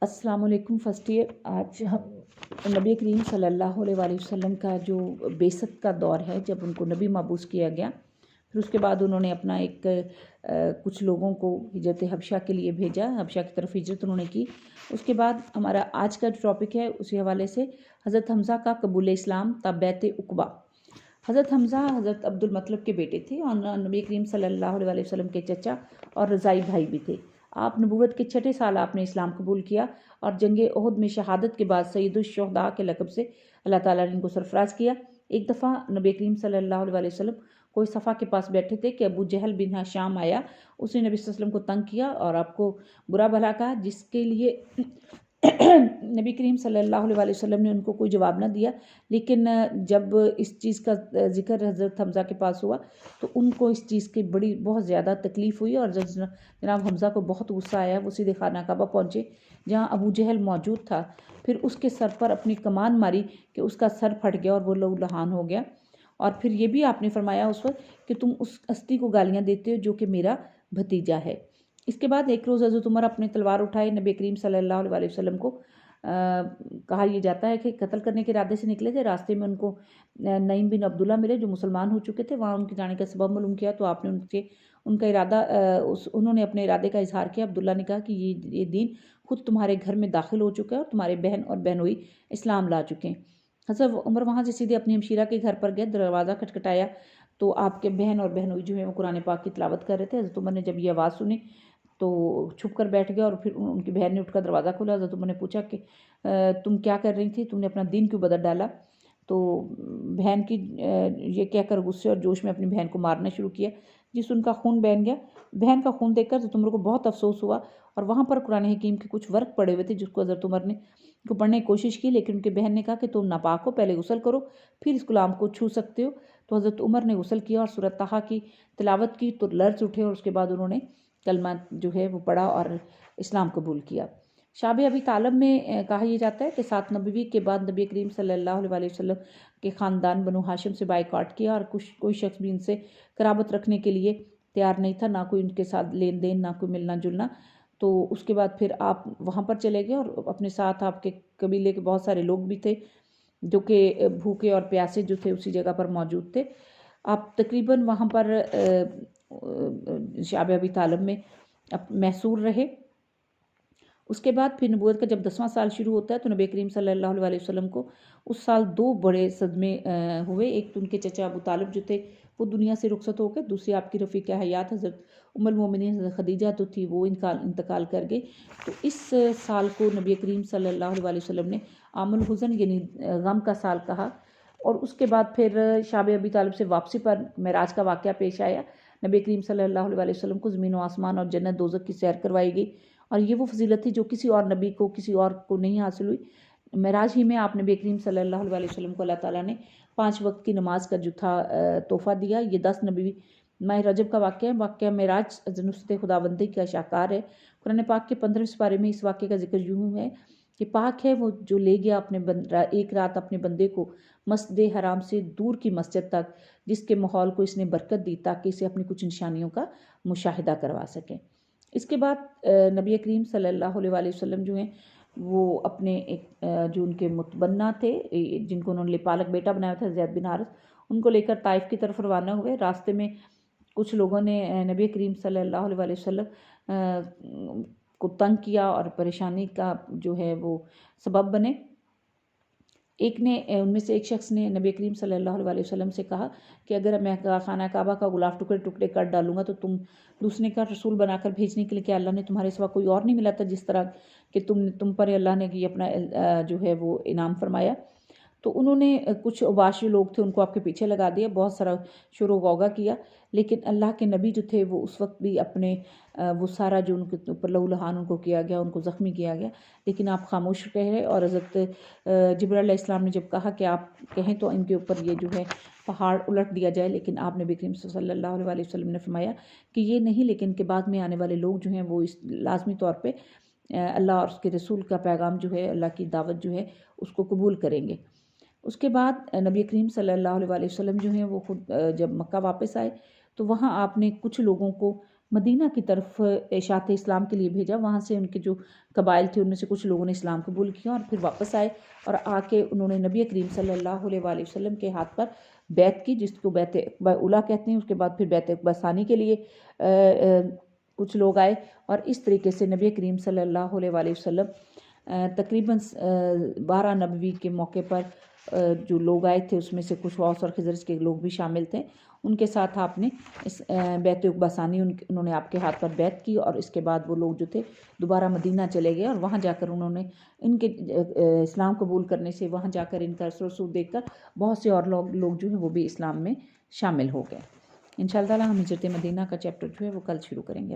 अस्सलाम वालेकुम। First year आज हम नबी करीम सल्लल्लाहु अलैहि वसल्लम का जो बेसत का दौर है, जब उनको नबी मबूस किया गया, फिर उसके बाद उन्होंने अपना कुछ लोगों को हिजरत हबशा के लिए भेजा, हबशा की तरफ हिजरत उन्होंने की। उसके बाद हमारा आज का जो टॉपिक है उसी हवाले से हज़रत हमज़ा का कबूल इस्लाम तब बैत उक़बा। हज़रत हमज़ा हज़रत अब्दुल मतलब के बेटे थे और नबी करीम सल्लल्लाहु अलैहि वसल्लम के चचा और रज़ाई भाई भी थे। आप नबूवत के 6ठे साल आपने इस्लाम कबूल किया और जंग ओहद में शहादत के बाद सैयदुश्शुहदा के लक़ब से अल्लाह ताला ने इनको सरफराज किया। एक दफ़ा नबी करीम सल्लल्लाहु अलैहि वसल्लम कोई सफ़ा के पास बैठे थे कि अबू जहल बिन हिशाम आया। उसने नबी सल्लल्लाहु अलैहि वसल्लम को तंग किया और आपको बुरा भला कहा, जिसके लिए नबी करीम सल्लल्लाहु अलैहि वसल्लम ने उनको कोई जवाब ना दिया। लेकिन जब इस चीज़ का ज़िक्र हज़रत हमज़ा के पास हुआ तो उनको इस चीज़ की बहुत ज़्यादा तकलीफ़ हुई और जनाब हमज़ा को बहुत गुस्सा आया। वो सीधे खाना काबा पहुँचे जहाँ अबू जहल मौजूद था। फिर उसके सर पर अपनी कमान मारी कि उसका सर फट गया और वो लहूलुहान हो गया। और फिर ये भी आपने फरमाया उस वक्त कि तुम उस हस्ती को गालियाँ देते हो जो कि मेरा भतीजा है। इसके बाद एक रोज़ हज़रत उमर अपने तलवार उठाए नबी करीम सल्लल्लाहु अलैहि वसल्लम को कहा यह जाता है कि कत्ल करने के इरादे से निकले थे। रास्ते में उनको नईम बिन अब्दुल्ला मिले जो मुसलमान हो चुके थे। वहाँ उनके जाने का सबब मालूम किया तो आपने उनका इरादा उन्होंने अपने इरादे का इजहार किया। अब्दुल्ला ने कहा कि ये दीन खुद तुम्हारे घर में दाखिल हो चुका है और तुम्हारे बहन और बहनोई इस्लाम ला चुके हैं। हज़रत उमर वहाँ से सीधे अपनी हमशीरा के घर पर गए। दरवाज़ा खटखटाया तो आपके बहन और बहनोई जो है वो कुरान पाक की तिलावत कर रहे थे। हज़रत उमर ने जब ये आवाज़ सुनी तो छुप कर बैठ गया और फिर उनकी बहन ने उठकर दरवाज़ा खोला। हज़रत उमर ने पूछा कि तुम क्या कर रही थी, तुमने अपना दीन क्यों बदल डाला? तो बहन की ये कहकर गुस्से और जोश में अपनी बहन को मारना शुरू किया, जिससे उनका खून बह गया। बहन का खून देखकर हज़रत उमर को बहुत अफसोस हुआ और वहाँ पर कुरान हकीम के कुछ वर्क पड़े हुए थे जिसको हज़रत उमर ने को पढ़ने की कोशिश की, लेकिन उनकी बहन ने कहा कि तुम नापाक हो, पहले गुस्ल करो फिर इस गुलाम को छू सकते हो। तो हज़रत उमर ने गुस्ल किया और सूरत तहा की तिलावत की तो लर्ज़ उठे और उसके बाद उन्होंने कलमा जो है वो पढ़ा और इस्लाम कबूल किया। शाबे अबी तालब में कहा यह जाता है कि 7 नबवी के बाद नबी करीम सल्लल्लाहु अलैहि वसल्लम के ख़ानदान बनु हाशिम से बाइकआउट किया और कोई शख्स भी इनसे कराबत रखने के लिए तैयार नहीं था, ना कोई उनके साथ लेन देन, ना कोई मिलना जुलना। तो उसके बाद फिर आप वहाँ पर चले गए और अपने साथ आपके कबीले के बहुत सारे लोग भी थे जो कि भूखे और प्यासे जो थे उसी जगह पर मौजूद थे। आप तकरीबन वहाँ पर शाबे अबी तालब में महसूर रहे। उसके बाद फिर नबूवत का जब 10वां साल शुरू होता है तो नबी करीम सल्लल्लाहु अलैहि वसल्लम को उस साल 2 बड़े सदमे हुए। एक तो उनके चचा अबू तालिब जो थे वो दुनिया से रुखसत होकर, दूसरी आपकी रफ़ीक़ हयात हज़रत उम्मुल मोमिनीन हज़रत खदीजा तो थी वो इंतकाल कर गई। तो इस साल को नबी करीम सल्लल्लाहु अलैहि वसल्लम ने आमुल हुज़न यानी गम का साल कहा। और उसके बाद फिर शाबे अबी तालिब से वापसी पर मेराज का वाक़या पेश आया। नबी करीम सल्लल्लाहु अलैहि वसल्लम को ज़मीन व आसमान और जन्नत दोज़ख की सैर करवाई गई और ये वो फजीलत थी जो किसी और नबी को किसी और को नहीं हासिल हुई। मेराज ही में आप नबी करीम सल्लल्लाहु अलैहि वसल्लम को अल्लाह ताला ने 5 वक्त की नमाज का जो था तोहफ़ा दिया। ये 10 नबी माह रजब का वाक़या है। वाक़या मेराज नुसरत खुदाबंदी का शाकार है। कुरान पाक के 15वें पारे में इस वाक़े का जिक्र यूँ है कि पाक है वो जो ले गया एक रात अपने बंदे को मस्जिद हराम से दूर की मस्जिद तक, जिसके माहौल को इसने बरकत दी ताकि इसे अपनी कुछ निशानियों का मुशाहिदा करवा सकें। इसके बाद नबी करीम सल्लल्लाहु अलैहि वसल्लम जो हैं वो अपने एक जो उनके मुतबन्ना थे जिनको उन्होंने पालक बेटा बनाया था ज़ैद बिन हारिस, उनको लेकर ताइफ की तरफ रवाना हुए। रास्ते में कुछ लोगों ने नबी करीम सल्लल्लाहु अलैहि वसल्लम को तंग किया और परेशानी का जो है वो सबब बने। उनमें से एक शख्स ने नबी करीम सल्लल्लाहु अलैहि वसल्लम से कहा कि अगर मैं खाना काबा का गुलाफ टुकड़े टुकड़े कर डालूंगा तो तुम दूसरे का रसूल बनाकर भेजने के लिए क्या अल्लाह ने तुम्हारे सिवा कोई और नहीं मिला था जिस तरह कि तुम पर अल्लाह ने ये अपना जो है वो इनाम फरमाया। तो उन्होंने कुछ उबाशी लोग थे उनको आपके पीछे लगा दिया, बहुत सारा शोर गौगा किया, लेकिन अल्लाह के नबी जो थे वो उस वक्त भी अपने वो सारा जो उनके ऊपर लहूलुहान उनको किया गया, उनको ज़ख्मी किया गया, लेकिन आप खामोश रहे। और हज़रत जिब्राइल अलैहिस्सलाम ने जब कहा कि आप कहें तो इनके ऊपर ये जो है पहाड़ उलट दिया जाए, लेकिन आप नबी करीम सल्लल्लाहु अलैहि वसल्लम ने फरमाया कि ये नहीं, लेकिन के बाद में आने वाले लोग जो हैं वो इस लाजमी तौर पर अल्लाह और उसके रसूल का पैगाम जो है, अल्लाह की दावत जो है उसको कबूल करेंगे। उसके बाद नबी करीम सल्लल्लाहु अलैहि वसल्लम जो हैं वो खुद जब मक्का वापस आए तो वहाँ आपने कुछ लोगों को मदीना की तरफ इशात इस्लाम के लिए भेजा। वहाँ से उनके जो कबाइल थे उनमें से कुछ लोगों ने इस्लाम कबूल किया और फिर वापस आए और आके उन्होंने नबी करीम सल्लल्लाहु अलैहि वसल्लम के हाथ पर बैत की, जिसको बैत अक़बा उला कहते हैं। उसके बाद फिर बैत अक़बा सानी के लिए कुछ लोग आए और इस तरीके से नबी करीम सल्लल्लाहु अलैहि वसल्लम तकरीबन 12 नबवी के मौके पर जो लोग आए थे उसमें से कुछ औस और खज़रज के लोग भी शामिल थे। उनके साथ आपने इस बैत अक़बा सानी उन्होंने आपके हाथ पर बैत की और इसके बाद वो लोग जो थे दोबारा मदीना चले गए और वहाँ जाकर उन्होंने इनके इस्लाम कबूल करने से वहाँ जाकर इनका असर रसूख देखकर बहुत से और लोग जो हैं वो भी इस्लाम में शामिल हो गए। इंशाअल्लाह हम हिजरत मदीना का चैप्टर जो है वो कल शुरू करेंगे।